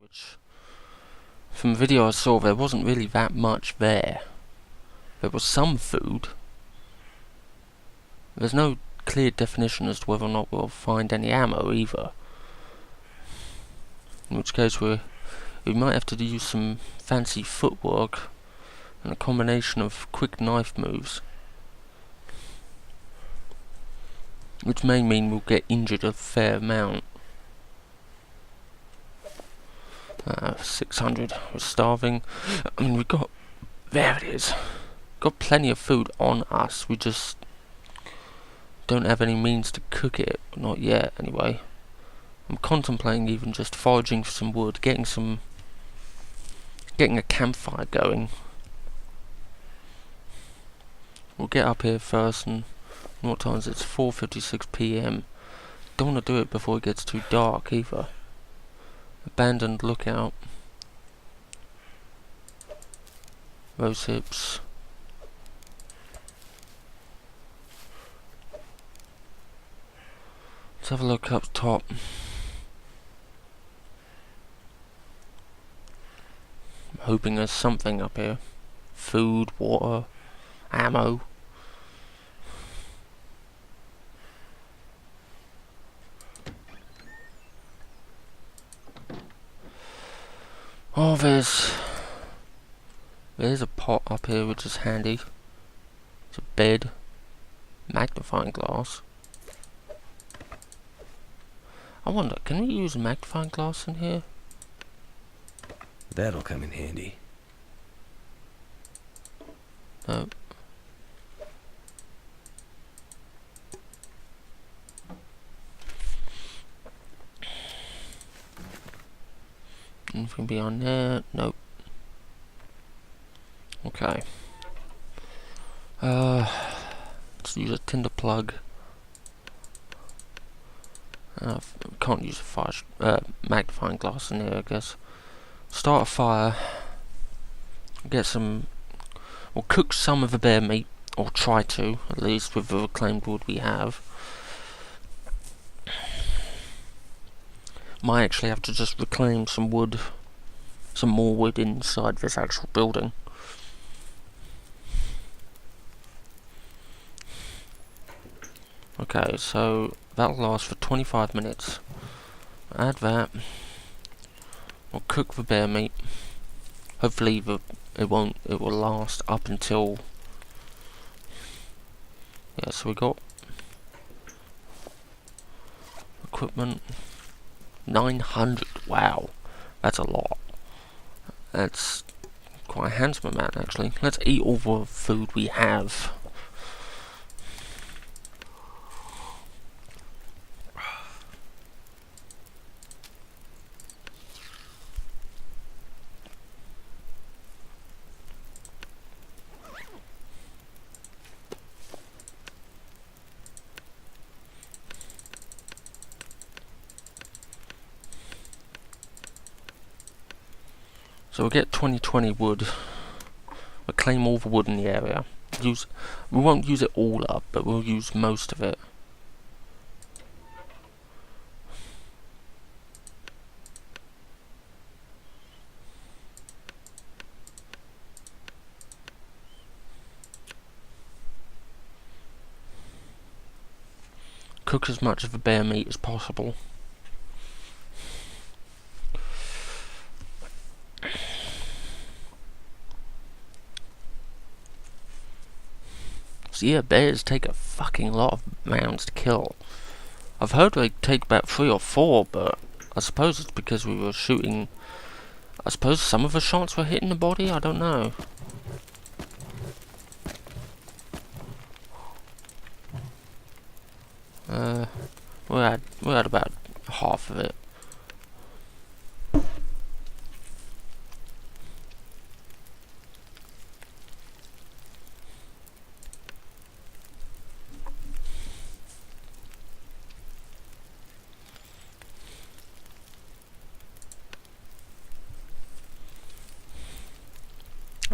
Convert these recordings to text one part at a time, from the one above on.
which from the video I saw there wasn't really that much there. There was some food. There's no clear definition as to whether or not we'll find any ammo either. In which case we might have to use some fancy footwork and a combination of quick knife moves. Which may mean we'll get injured a fair amount. 600. We're starving. I mean, there it is. Got plenty of food on us. We just don't have any means to cook it. Not yet, anyway. I'm contemplating even just foraging for some wood, getting a campfire going. We'll get up here first, and what time is it? It's 4:56 PM. Don't want to do it before it gets too dark either. Abandoned lookout. Rose hips. Let's have a look up top. I'm hoping there's something up here. Food, water, ammo. Oh, there's a pot up here which is handy. It's a bed. Magnifying glass. I wonder, can we use a magnifying glass in here? That'll come in handy. No. Anything beyond there? Nope. Okay. Let's use a tinder plug. Can't use a magnifying glass in here, I guess. Start a fire. Get some. We'll cook some of the bear meat, or try to, at least with the reclaimed wood we have. Might actually have to just reclaim some wood, some more wood inside this actual building. Okay, so that'll last for 25 minutes. Add that. We'll cook the bear meat. Hopefully it will last up until. Yeah, so we got equipment. 900. Wow, that's a lot. That's quite a handsome amount, actually. Let's eat all the food we have. So we'll get 20 wood. We'll claim all the wood in the area. We won't use it all up, but we'll use most of it. Cook as much of the bear meat as possible. So yeah, bears take a fucking lot of rounds to kill. I've heard they take about 3 or 4, but I suppose it's because we were shooting. I suppose some of the shots were hitting the body, I don't know. We had about half of it.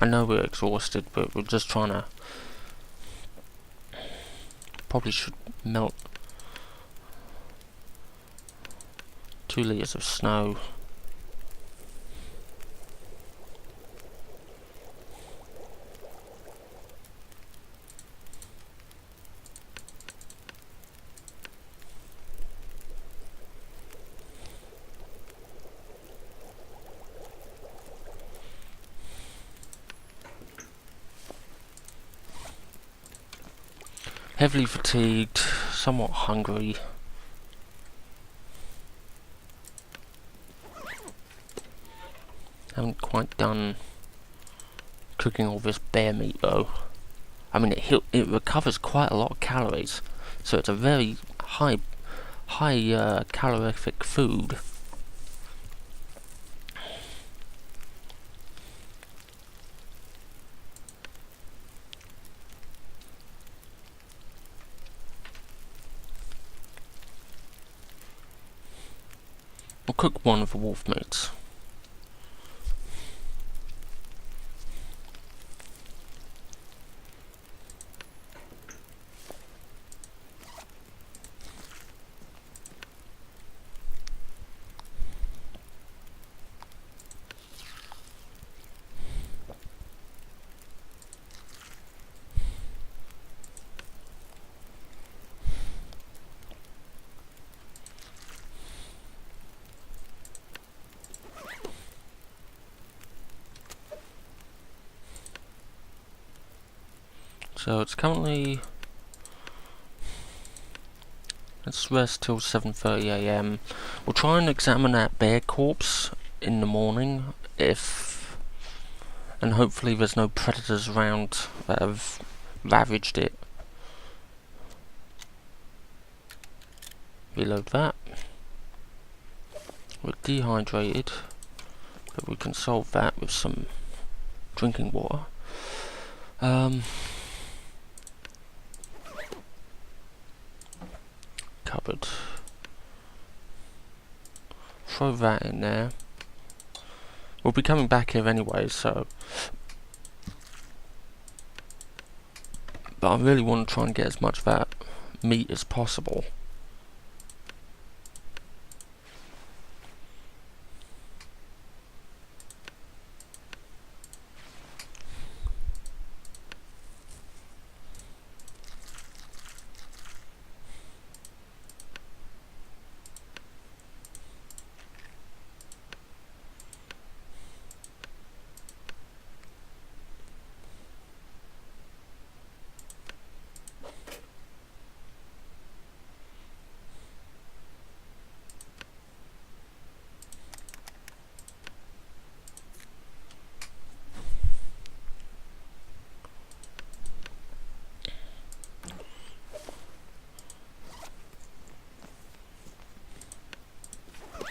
I know we're exhausted, but we're just trying to. Probably should melt 2 liters of snow. heavily fatigued, somewhat hungry. Haven't quite done cooking all this bear meat though. I mean, it recovers quite a lot of calories, so it's a very high calorific food. I'll cook one of the wolf meats. So it's currently, let's rest till 7:30 AM. We'll try and examine that bear corpse in the morning, and hopefully there's no predators around that have ravaged it. Reload that. We're dehydrated, but we can solve that with some drinking water. Cupboard. Throw that in there. We'll be coming back here anyway, so. But I really want to try and get as much of that meat as possible.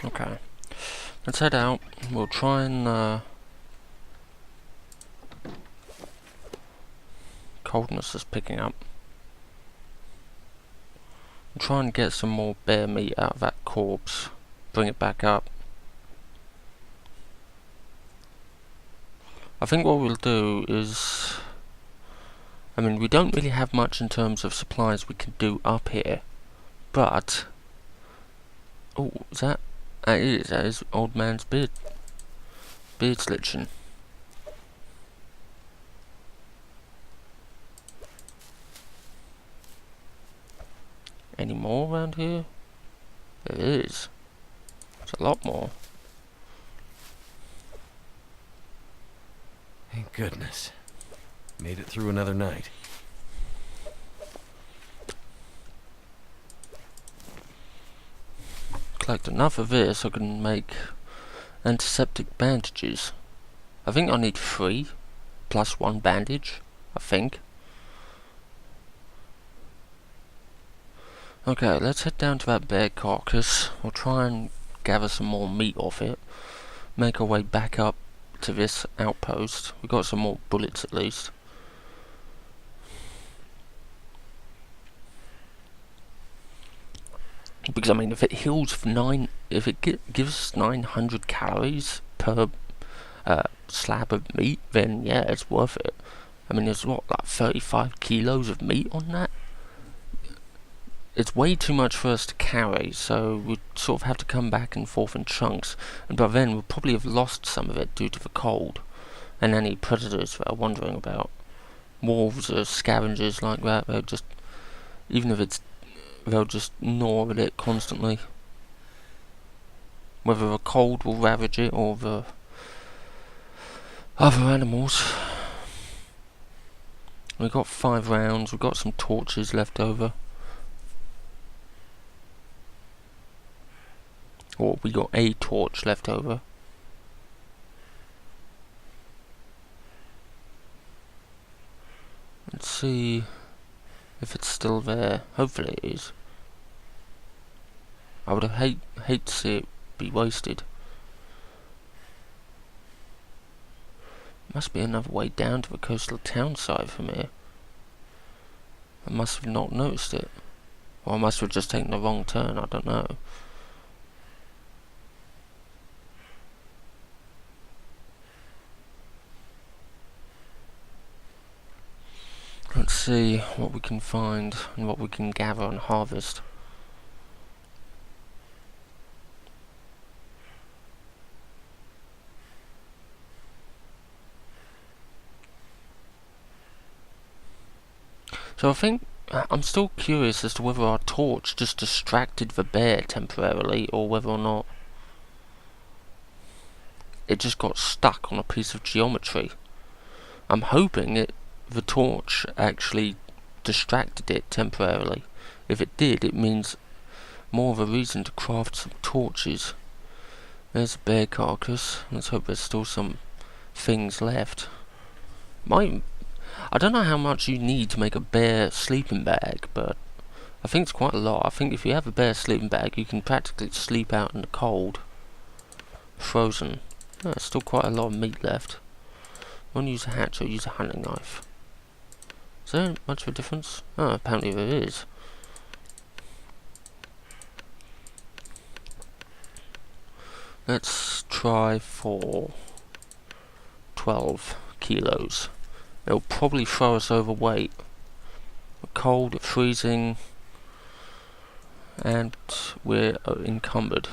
Okay, let's head out. We'll try and coldness is picking up. We'll try and get some more bear meat out of that corpse. Bring it back up. I think what we'll do is, I mean, we don't really have much in terms of supplies we can do up here, but oh, is that? That is old man's beard slitching. Any more around here? There is. There's a lot more. Thank goodness. Made it through another night. Collect enough of this so I can make antiseptic bandages. I think I need 3 plus 1 bandage, I think. Okay, let's head down to that bear carcass. We'll try and gather some more meat off it. Make our way back up to this outpost. We've got some more bullets at least. Because I mean, if it heals for if it gives 900 calories per slab of meat, then yeah, it's worth it. I mean, there's what, like 35 kilos of meat on that? It's way too much for us to carry, so we sort of have to come back and forth in chunks. And by then, we'll probably have lost some of it due to the cold and any predators that are wandering about. Wolves or scavengers like that, they'll just, even if it's, they'll just gnaw at it constantly. Whether the cold will ravage it or the other animals. We got 5 rounds. We got some torches left over. Or we got a torch left over. Let's see if it's still there. Hopefully it is. I would have hate to see it be wasted. Must be another way down to the coastal town side from here. I must have not noticed it. Or I must have just taken the wrong turn, I don't know. Let's see what we can find and what we can gather and harvest. So I think I'm still curious as to whether our torch just distracted the bear temporarily or whether or not it just got stuck on a piece of geometry. I'm hoping the torch actually distracted it temporarily. If it did, it means more of a reason to craft some torches. There's a bear carcass. Let's hope there's still some things left. I don't know how much you need to make a bear sleeping bag, but I think it's quite a lot. I think if you have a bear sleeping bag, you can practically sleep out in the cold. Frozen. There's still quite a lot of meat left. I want to use a hatchet or use a hunting knife. Is there much of a difference? Oh, apparently there is. Let's try for 12 kilos. It'll probably throw us overweight. We're cold, we're freezing, and we're encumbered.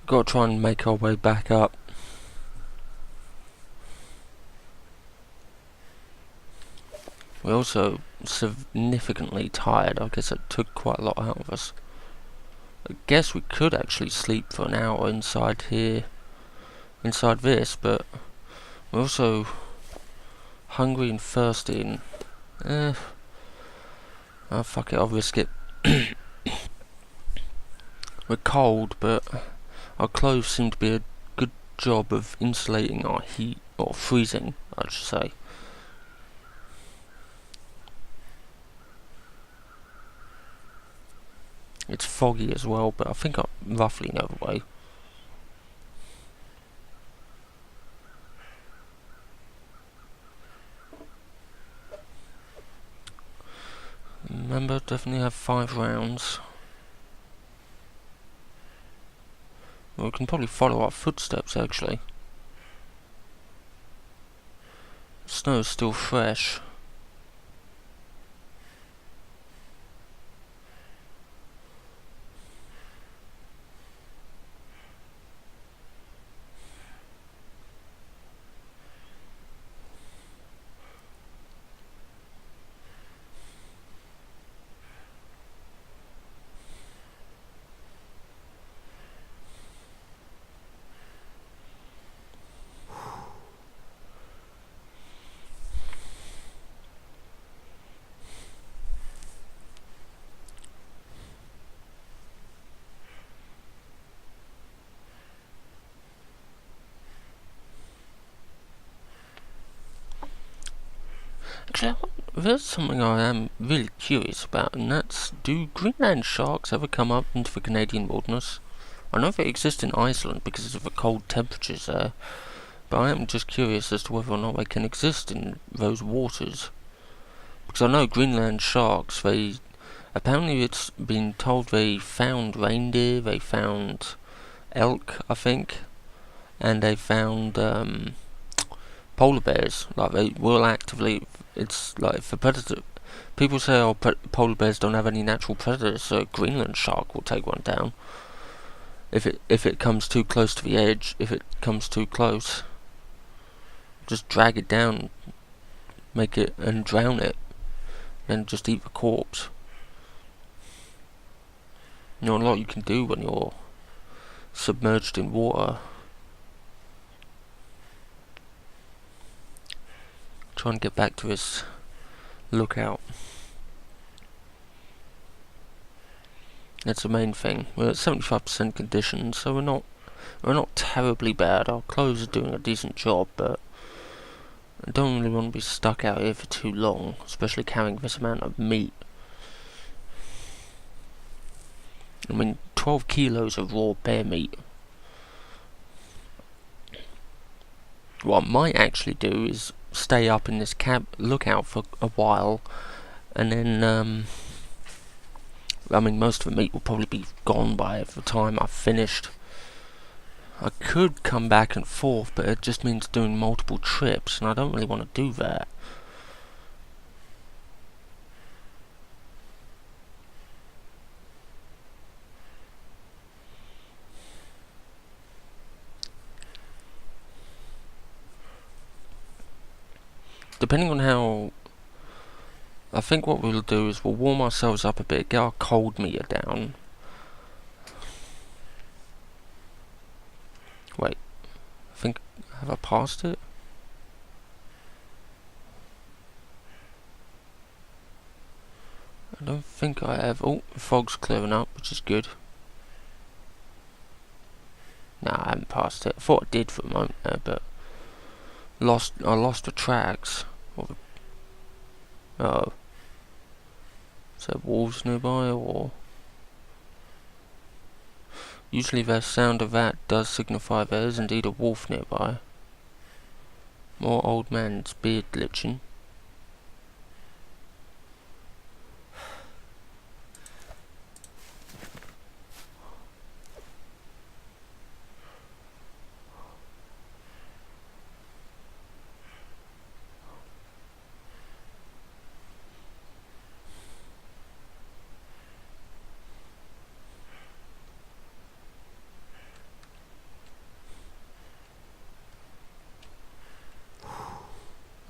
Got to try and make our way back up. We're also significantly tired. I guess it took quite a lot out of us. I guess we could actually sleep for an hour inside here, inside this, but we're also hungry and thirsty and oh fuck it, I'll risk it. We're cold, but our clothes seem to be a good job of insulating our heat, or freezing, I should say. It's foggy as well, but I think I roughly know the way. Remember, definitely have 5 rounds. We can probably follow our footsteps, actually. Snow is still fresh. Actually, there's something I am really curious about, and that's, do Greenland sharks ever come up into the Canadian wilderness? I know they exist in Iceland because of the cold temperatures there, but I am just curious as to whether or not they can exist in those waters. Because I know Greenland sharks, apparently it's been told they found reindeer, they found elk, I think, and they found polar bears. Like, they will actively, it's like, if a predator, people say, oh, polar bears don't have any natural predators, so a Greenland shark will take one down. If it comes too close to the edge, if it comes too close, just drag it down, make it, and drown it, and just eat the corpse. You know, a lot you can do when you're submerged in water. Try and get back to this lookout. That's the main thing. We're at 75% condition, so we're not terribly bad. Our clothes are doing a decent job, but I don't really want to be stuck out here for too long, especially carrying this amount of meat. I mean, 12 kilos of raw bear meat. What I might actually do is stay up in this lookout for a while, and then, I mean, most of the meat will probably be gone by the time I've finished. I could come back and forth, but it just means doing multiple trips, and I don't really want to do that. Depending on how... I think what we'll do is we'll warm ourselves up a bit, get our cold meter down. Wait, have I passed it? I don't think I have. Oh, the fog's clearing up, which is good. No, I haven't passed it. I thought I did for a moment there, but I lost the tracks. Oh. Is there wolves nearby, or... Usually the sound of that does signify there is indeed a wolf nearby. More old man's beard glitching.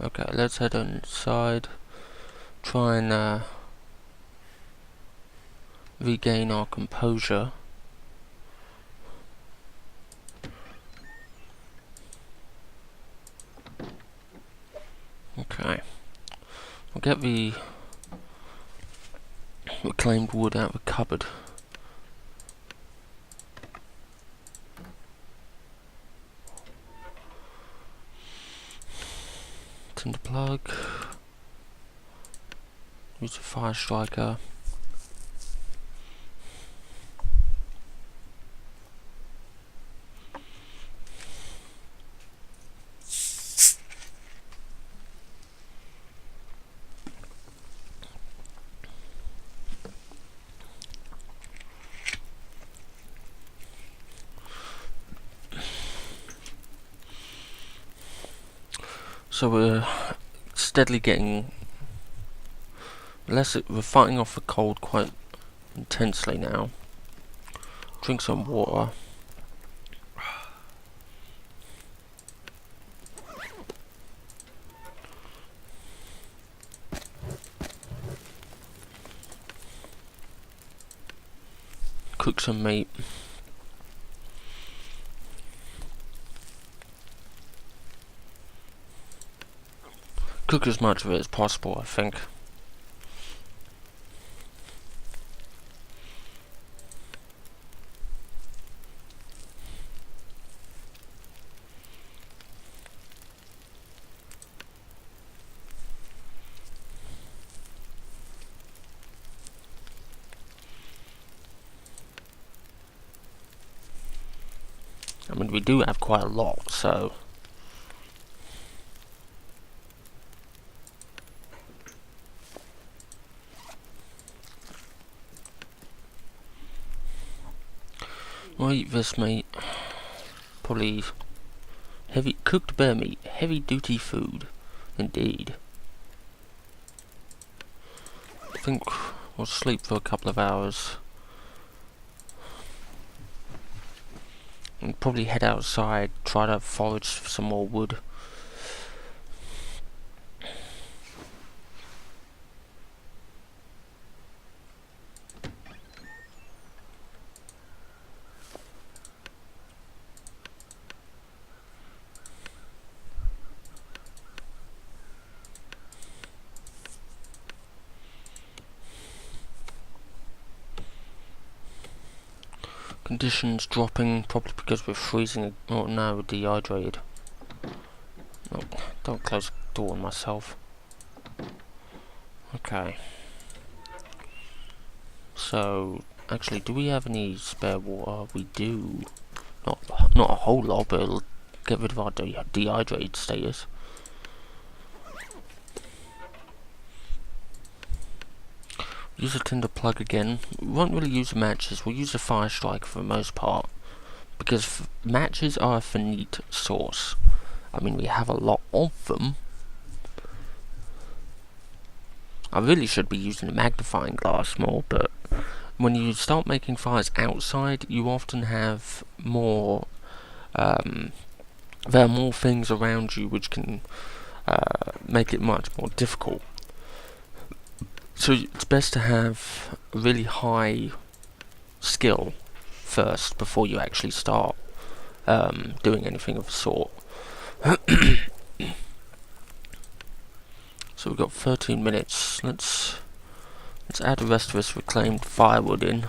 Okay, let's head inside. Try and regain our composure. Okay. I'll get the reclaimed wood out of the cupboard. Tinder plug. Use a fire striker. So we're steadily getting we're fighting off the cold quite intensely now. Drink some water. Cook some meat. Cook as much of it as possible, I think. I mean, we do have quite a lot, so... I'll eat this meat. Probably heavy cooked bear meat, heavy duty food, indeed. I think we'll sleep for a couple of hours and probably head outside, try to forage for some more wood. Conditions dropping, probably because we're freezing. Oh no, we're dehydrated. Oh, don't close the door on myself. Okay. So, actually, do we have any spare water? We do. Not a whole lot, but it'll get rid of our dehydrated status. Use a tinder plug again. We won't really use matches. We'll use a fire strike for the most part, because matches are a finite source. I mean, we have a lot of them. I really should be using a magnifying glass more, but when you start making fires outside, you often have more. There are more things around you which can make it much more difficult. So it's best to have a really high skill first before you actually start doing anything of the sort. So we've got 13 minutes. Let's add the rest of this reclaimed firewood in.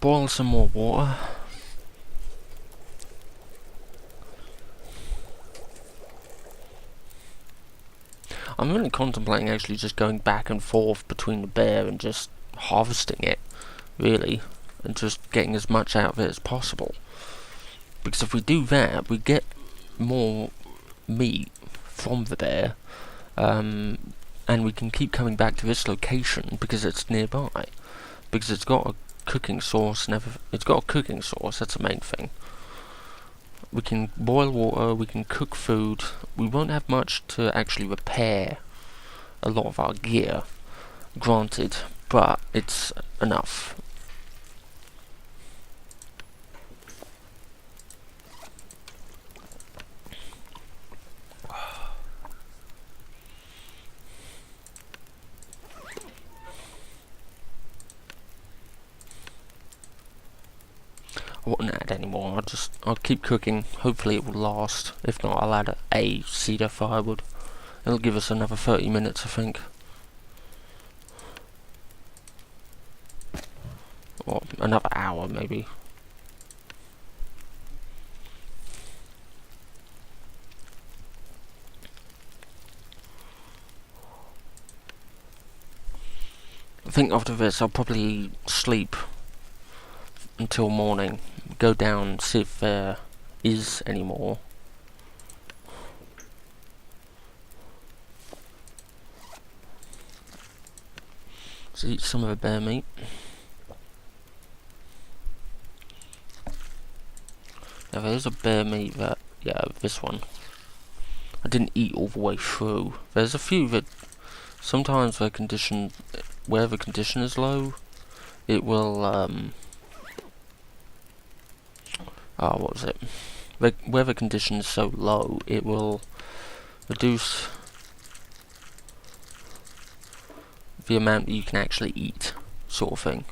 Boil some more water. I'm really contemplating actually just going back and forth between the bear and just harvesting it, really, and just getting as much out of it as possible. Because if we do that, we get more meat from the bear, and we can keep coming back to this location because it's nearby. Because it's got a cooking source, it's got a cooking source, that's the main thing. We can boil water, we can cook food. We won't have much to actually repair a lot of our gear, granted, but it's enough. I won't add any more. I'll keep cooking. Hopefully it will last. If not, I'll add a cedar firewood. It'll give us another 30 minutes, I think. Or another hour, maybe. I think after this, I'll probably sleep until morning. Go down, see if there is any more. Let's eat some of the bear meat. Now there is a bear meat that, yeah, this one. I didn't eat all the way through. There's a few that sometimes where the condition is low, it will what was it? Where the condition is so low, it will reduce the amount that you can actually eat, sort of thing.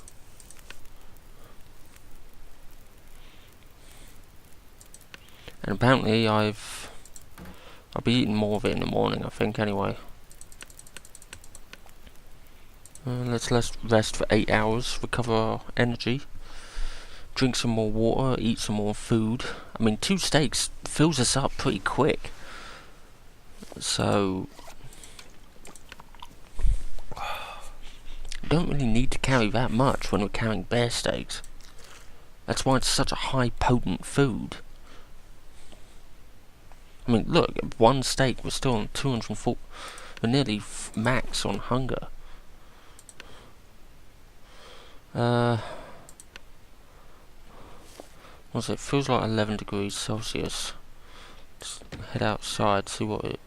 And apparently I'll be eating more of it in the morning, I think, anyway. Let's rest for 8 hours, recover our energy. Drink some more water, eat some more food. I mean, 2 steaks fills us up pretty quick. So, don't really need to carry that much when we're carrying bear steaks. That's why it's such a high potent food. I mean, look, 1 steak, we're still on 204. We're nearly max on hunger. What's it? Feels like 11 degrees Celsius. Just head outside, see what it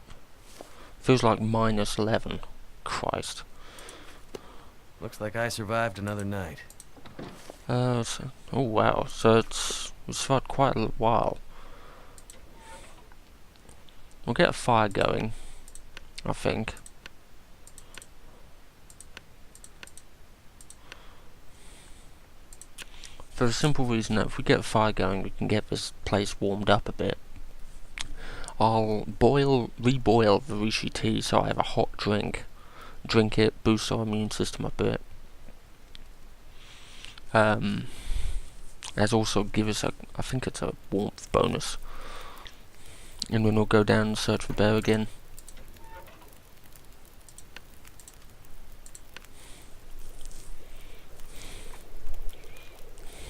feels like. Minus 11. Christ. Looks like I survived another night. Oh wow. So we survived quite a while. We'll get a fire going, I think. For the simple reason that if we get a fire going, we can get this place warmed up a bit. I'll reboil the reishi tea so I have a hot drink drink it, boost our immune system a bit. As also give us I think it's a warmth bonus. And then we'll go down and search for bear again.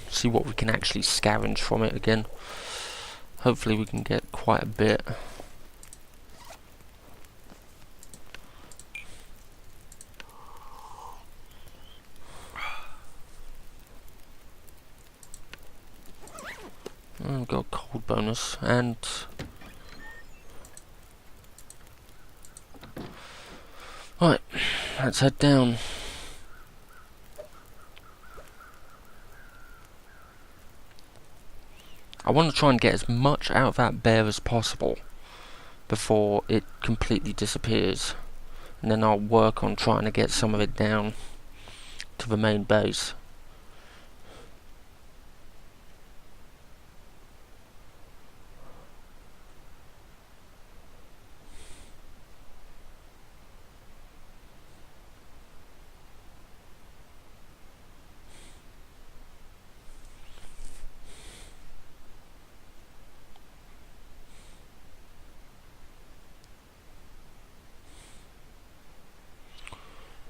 See what we can actually scavenge from it again. Hopefully we can get quite a bit. We've got a cold bonus, and right, let's head down. I want to try and get as much out of that bear as possible before it completely disappears, and then I'll work on trying to get some of it down to the main base.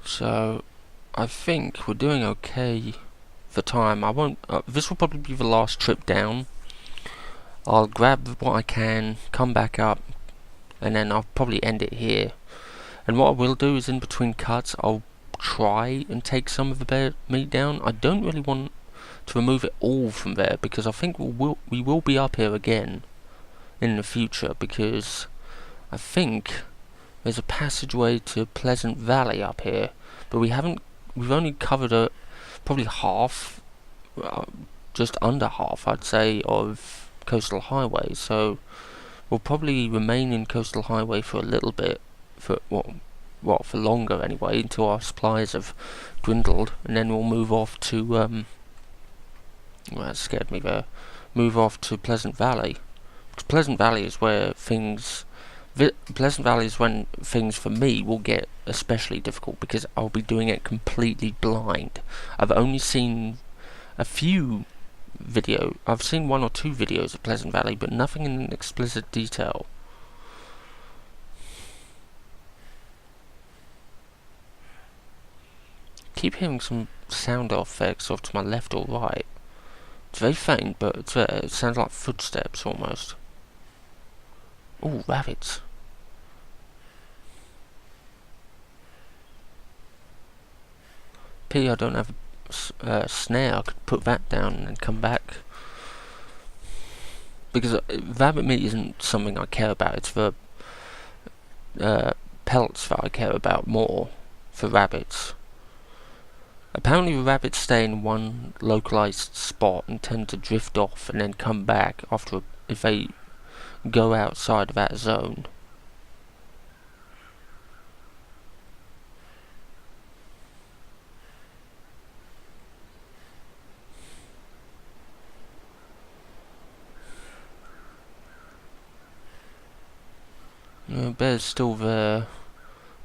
So I think we're doing okay for time. I won't. This will probably be the last trip down. I'll grab what I can, come back up, and then I'll probably end it here. And what I will do is, in between cuts, I'll try and take some of the bear meat down. I don't really want to remove it all from there, because I think we will be up here again in the future, because I think there's a passageway to Pleasant Valley up here, but we've only covered probably half, just under half I'd say, of Coastal Highway, so we'll probably remain in Coastal Highway for a little bit, for longer anyway, until our supplies have dwindled, and then we'll move off to well, that scared me there. Move off to Pleasant Valley. Pleasant Valley is where things. Pleasant Valley is when things for me will get especially difficult, because I'll be doing it completely blind. I've only seen a few I've seen 1 or 2 videos of Pleasant Valley, but nothing in explicit detail. Keep hearing some sound effects off to my left or right. It's very faint, but it's there. It sounds like footsteps almost. Ooh, rabbits. Pity I don't have a snare. I could put that down and come back. Because rabbit meat isn't something I care about. It's the pelts that I care about more for rabbits. Apparently the rabbits stay in one localized spot and tend to drift off and then come back after if they go outside of that zone. Bear's still there.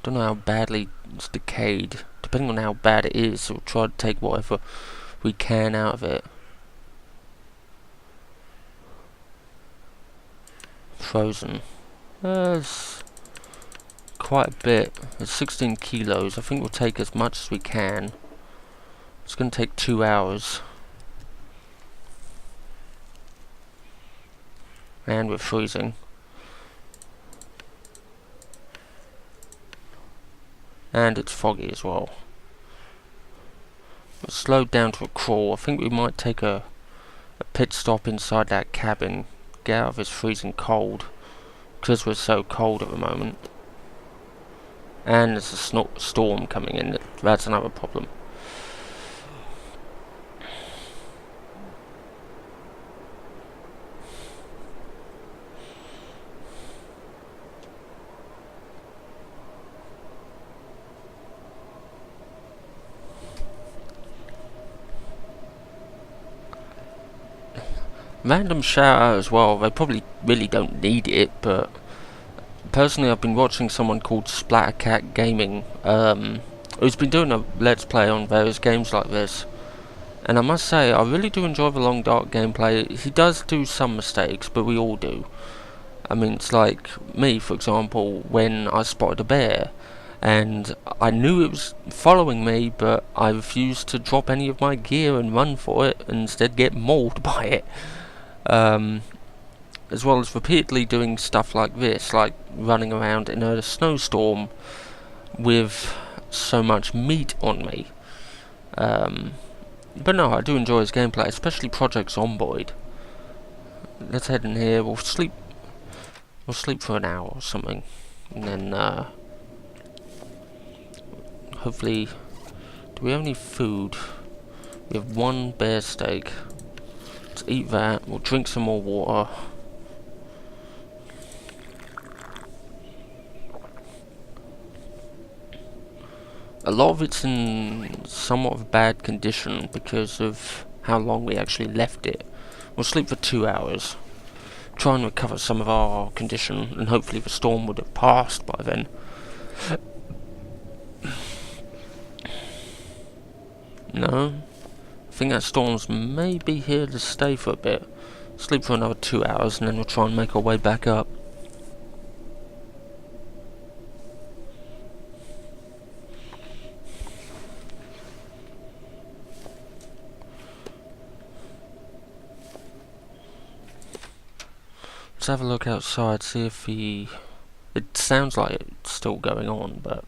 Don't know how badly it's decayed. Depending on how bad it is, we'll try to take whatever we can out of it. Frozen. There's quite a bit. It's 16 kilos. I think we'll take as much as we can. It's going to take 2 hours. And we're freezing. And it's foggy as well. We're slowed down to a crawl. I think we might take a pit stop inside that cabin. Get out of this freezing cold. Because we're so cold at the moment. And there's a storm coming in. That's another problem. Random shout out as well. They probably really don't need it, but Personally, I've been watching someone called Splattercat Gaming, who's been doing a Let's Play on various games like this. And I must say, I really do enjoy the long dark gameplay. He does do some mistakes, but we all do. I mean, it's like me, for example, when I spotted a bear. And I knew it was following me, but I refused to drop any of my gear and run for it, and instead get mauled by it. As well as repeatedly doing stuff like this, like running around in a snowstorm with so much meat on me. But no, I do enjoy his gameplay, especially Project Zomboid. Let's head in here. We'll sleep for an hour or something, and then hopefully, do we have any food? We have one bear steak. Let's eat that. We'll drink some more water. A lot of it's in somewhat of bad condition because of how long we actually left it. We'll sleep for 2 hours. Try and recover some of our condition, and hopefully the storm would have passed by then. No? I think that storm's maybe here to stay for a bit. Sleep for another 2 hours and then we'll try and make our way back up. Let's have a look outside, see if he... It sounds like it's still going on, but...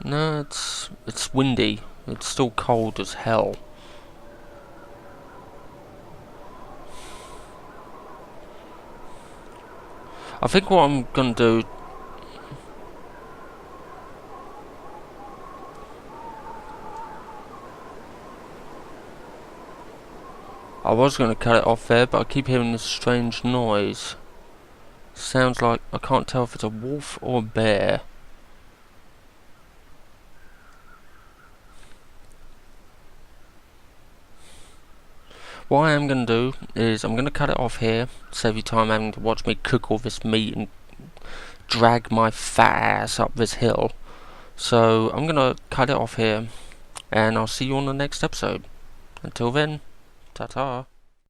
No, it's windy. It's still cold as hell. I think what I'm gonna do... I was gonna cut it off there, but I keep hearing this strange noise. Sounds like... I can't tell if it's a wolf or a bear. What I am going to do is I'm going to cut it off here, save you time having to watch me cook all this meat and drag my fat ass up this hill. So I'm going to cut it off here, and I'll see you on the next episode. Until then, ta-ta.